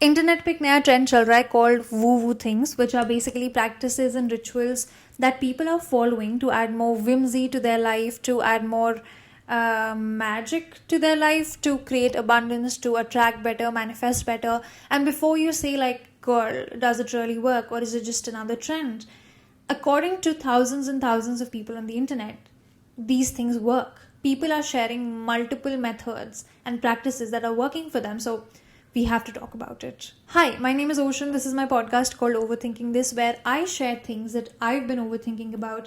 Internet पे एक नया ट्रेंड चल रहा है called woo woo things which are basically practices and rituals that people are following to add more whimsy to their life, to add more magic to their life, to create abundance, to attract better, manifest better. And before you say like, girl, does it really work or is it just another trend? According to thousands and thousands of people on the internet, these things work. People are sharing multiple methods and practices that are working for them. So we have to talk about it. Hi, my name is Ocean. This is my podcast called Overthinking This, where I share things that I've been overthinking about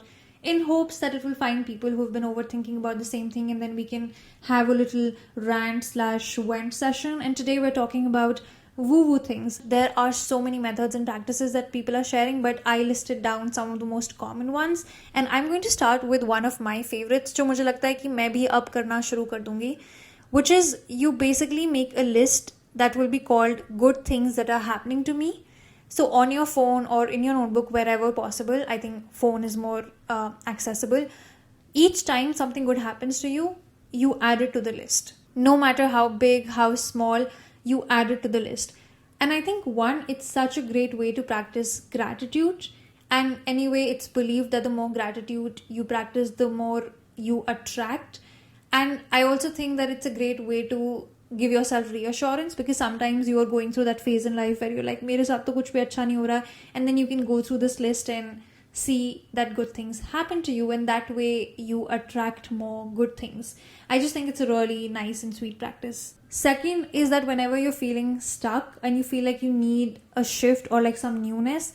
in hopes that it will find people who've been overthinking about the same thing, and then we can have a little rant/vent session. And today we're talking about woo-woo things. There are so many methods and practices that people are sharing, but I listed down some of the most common ones. And I'm going to start with one of my favorites, जो मुझे लगता है कि मैं भी अब करना शुरू कर दूंगी, which is you basically make a list that will be called good things that are happening to me. So on your phone or in your notebook, wherever possible, I think phone is more accessible. Each time something good happens to you, you add it to the list. No matter how big, how small, you add it to the list. And I think it's such a great way to practice gratitude. And anyway, it's believed that the more gratitude you practice, the more you attract. And I also think that it's a great way to give yourself reassurance, because sometimes you are going through that phase in life where you're like, मेरे साथ तो कुछ भी अच्छा नहीं हो रहा, and then you can go through this list and see that good things happen to you, and that way you attract more good things. I just think it's a really nice and sweet practice. Second is that whenever you're feeling stuck and you feel like you need a shift or like some newness,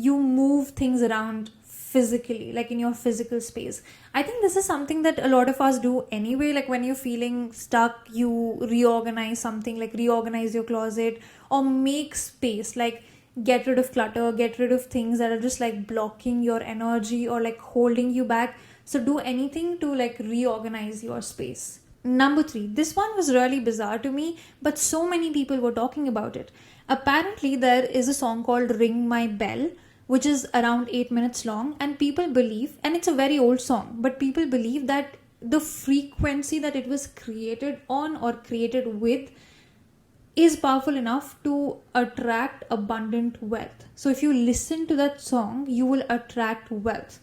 you move things around physically, like in your physical space. I think this is something that a lot of us do anyway. Like when you're feeling stuck, you reorganize something, like reorganize your closet or make space, like get rid of clutter, get rid of things that are just like blocking your energy or like holding you back. So do anything to like reorganize your space. Number 3, this one was really bizarre to me, but so many people were talking about it. Apparently there is a song called Ring My Bell, which is around 8 minutes long, and people believe, and it's a very old song, but people believe that the frequency that it was created on or created with is powerful enough to attract abundant wealth. So if you listen to that song, you will attract wealth.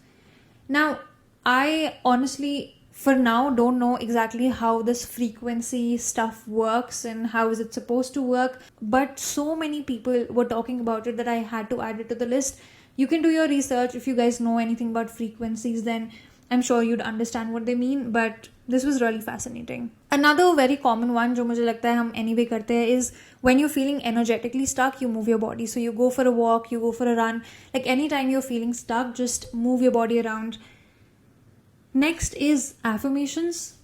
Now, I honestly, for now, don't know exactly how this frequency stuff works and how is it supposed to work, but so many people were talking about it that I had to add it to the list. You can do your research. If you guys know anything about frequencies, then I'm sure you'd understand what they mean, but this was really fascinating. Another very common one जो मुझे लगता है हम anyway करते हैं is when you're feeling energetically stuck, you move your body. So you go for a walk, you go for a run. Like anytime you're feeling stuck, just move your body around. Next is affirmations.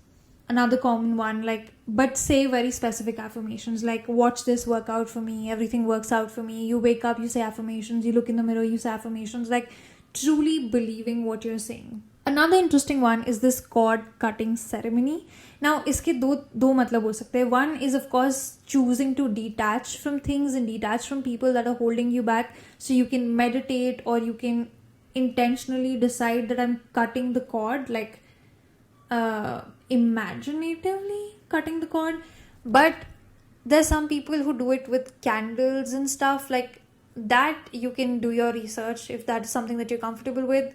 Another common one, like, but say very specific affirmations, like watch this work out for me, everything works out for me. You wake up, you say affirmations, you look in the mirror, you say affirmations, like truly believing what you're saying. Another interesting one is this cord cutting ceremony. Now iske do matlab ho sakte hain. One is of course choosing to detach from things and detach from people that are holding you back. So you can meditate, or you can intentionally decide that I'm cutting the cord, like imaginatively cutting the cord. But there's some people who do it with candles and stuff like that. You can do your research if that is something that you're comfortable with.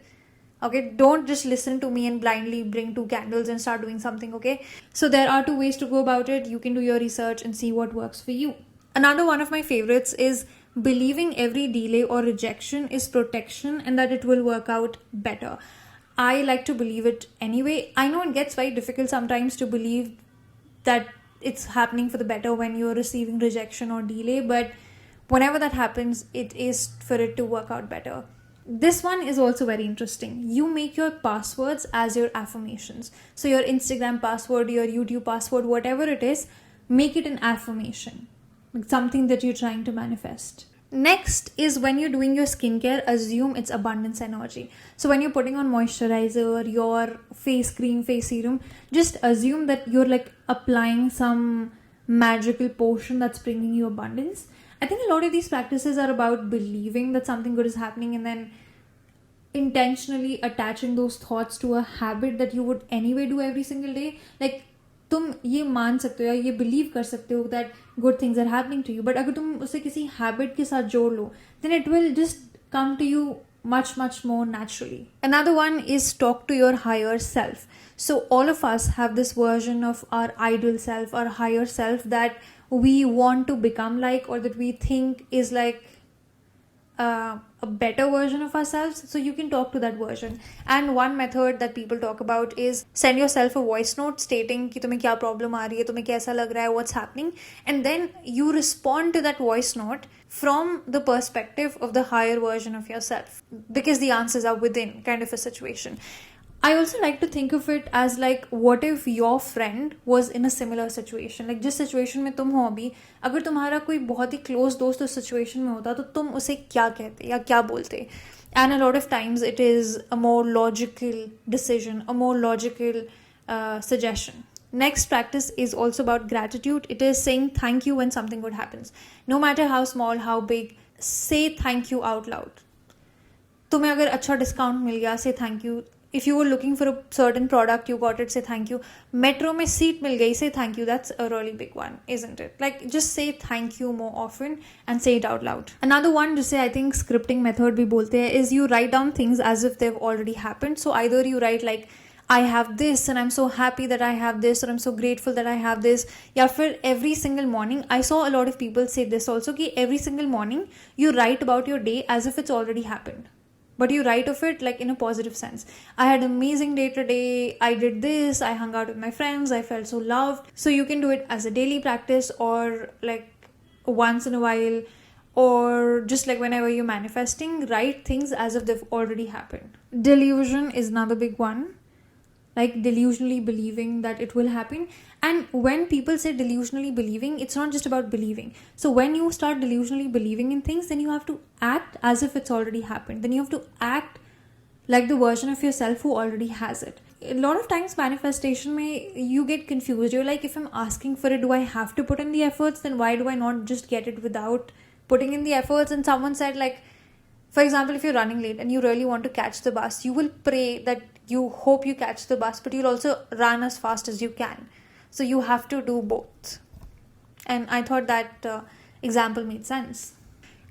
Okay, don't just listen to me and blindly bring 2 candles and start doing something, okay? So there are 2 ways to go about it. You can do your research and see what works for you. Another one of my favorites is believing every delay or rejection is protection and that it will work out better. I like to believe it anyway. I know it gets very difficult sometimes to believe that it's happening for the better when you're receiving rejection or delay, but whenever that happens, it is for it to work out better. This one is also very interesting. You make your passwords as your affirmations. So your Instagram password, your YouTube password, whatever it is, make it an affirmation, something that you're trying to manifest. Next is when you're doing your skincare, assume it's abundance energy. So when you're putting on moisturizer, your face cream, face serum, just assume that you're like applying some magical potion that's bringing you abundance. I think a lot of these practices are about believing that something good is happening and then intentionally attaching those thoughts to a habit that you would anyway do every single day. Like तुम ये मान सकते हो या ये believe कर सकते हो that good things are happening to you, but अगर तुम उसे किसी हैबिट के साथ जोड़ लो then it will just come to you much more naturally. Another one is talk to your higher self. So all of us have this version of our ideal self, our higher self that we want to become like, or that we think is like a better version of ourselves. So you can talk to that version. And one method that people talk about is send yourself a voice note stating कि तुम्हें क्या problem आ रही है, तुम्हें कैसा लग रहा है, what's happening, and then you respond to that voice note from the perspective of the higher version of yourself, because the answers are within kind of a situation. I also like to think of it as like, what if your friend was in a similar situation? Like जिस situation में तुम हो अभी, अगर तुम्हारा कोई बहुत ही close दोस्त उस situation में होता तो तुम उसे क्या कहते या क्या बोलते? And a lot of times it is a more logical decision, a more logical suggestion. Next practice is also about gratitude. It is saying thank you when something good happens. No matter how small, how big, say thank you out loud. तुम्हें अगर अच्छा discount मिल गया, say thank you. If you were looking for a certain product, you got it, say thank you. Metro में seat मिल गई, say thank you. That's a really big one, isn't it? Like, just say thank you more often and say it out loud. Another one, जिसे I think scripting method भी बोलते हैं, is you write down things as if they've already happened. So either you write like, I have this and I'm so happy that I have this, or I'm so grateful that I have this. या फिर every single morning, I saw a lot of people say this also, कि every single morning you write about your day as if it's already happened. But you write of it like in a positive sense. I had an amazing day today. I did this. I hung out with my friends. I felt so loved. So you can do it as a daily practice, or like once in a while, or just like whenever you're manifesting, write things as if they've already happened. Delusion is another big one. Like delusionally believing that it will happen. And when people say delusionally believing, it's not just about believing. So when you start delusionally believing in things, then you have to act as if it's already happened. Then you have to act like the version of yourself who already has it. A lot of times manifestation you get confused. You're like, if I'm asking for it, do I have to put in the efforts? Then why do I not just get it without putting in the efforts? And someone said, like, for example, if you're running late and you really want to catch the bus, you will pray that you hope you catch the bus, but you'll also run as fast as you can. So you have to do both. And I thought that example made sense.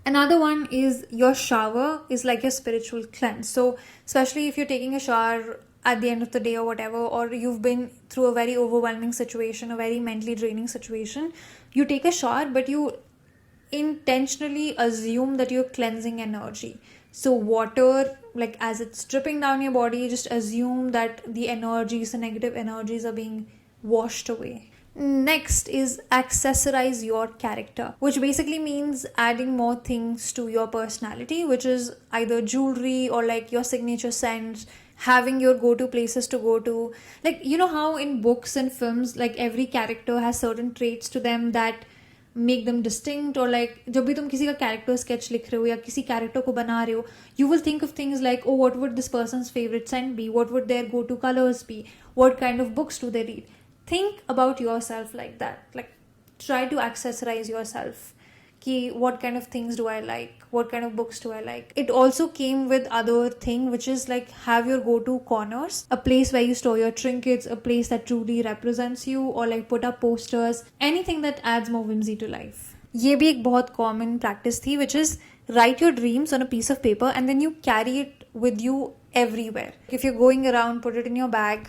Another one is your shower is like your spiritual cleanse. So especially if you're taking a shower at the end of the day or whatever, or you've been through a very overwhelming situation, a very mentally draining situation, you take a shower, but you intentionally assume that you're cleansing energy. So water, like as it's dripping down your body, just assume that the energies, the negative energies are being washed away. Next is accessorize your character, which basically means adding more things to your personality, which is either jewelry or like your signature scents, having your go-to places to go to. Like, you know how in books and films, like every character has certain traits to them that make them distinct, or like जब भी तुम किसी का character sketch लिख रहे हो या किसी character को बना रहे हो, you will think of things like, oh, what would this person's favorite scent be? What would their go-to colors be? What kind of books do they read? Think about yourself like that. Like, try to accessorize yourself. Ki, what kind of things do I like? What kind of books do I like? It also came with other thing, which is like have your go-to corners, a place where you store your trinkets, a place that truly represents you, or like put up posters, anything that adds more whimsy to life. ये भी एक बहुत common practice थी, which is write your dreams on a piece of paper and then you carry it with you everywhere. If you're going around, put it in your bag,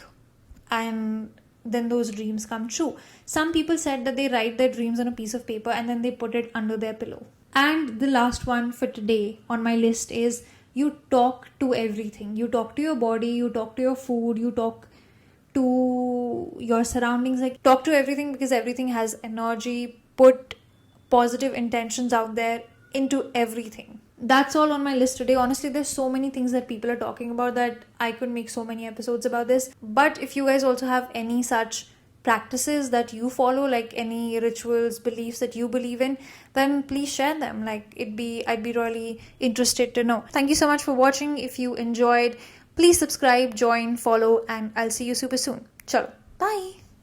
and then those dreams come true. Some people said that they write their dreams on a piece of paper and then they put it under their pillow. And the last one for today on my list is you talk to everything. You talk to your body, you talk to your food, you talk to your surroundings. Like, talk to everything, because everything has energy. Put positive intentions out there into everything. That's all on my list today. Honestly, there's so many things that people are talking about that I could make so many episodes about this. But if you guys also have any such practices that you follow, like any rituals, beliefs that you believe in, then please share them. Like, I'd be really interested to know. Thank you so much for watching. If you enjoyed, please subscribe, join, follow, and I'll see you super soon. Chalo, bye.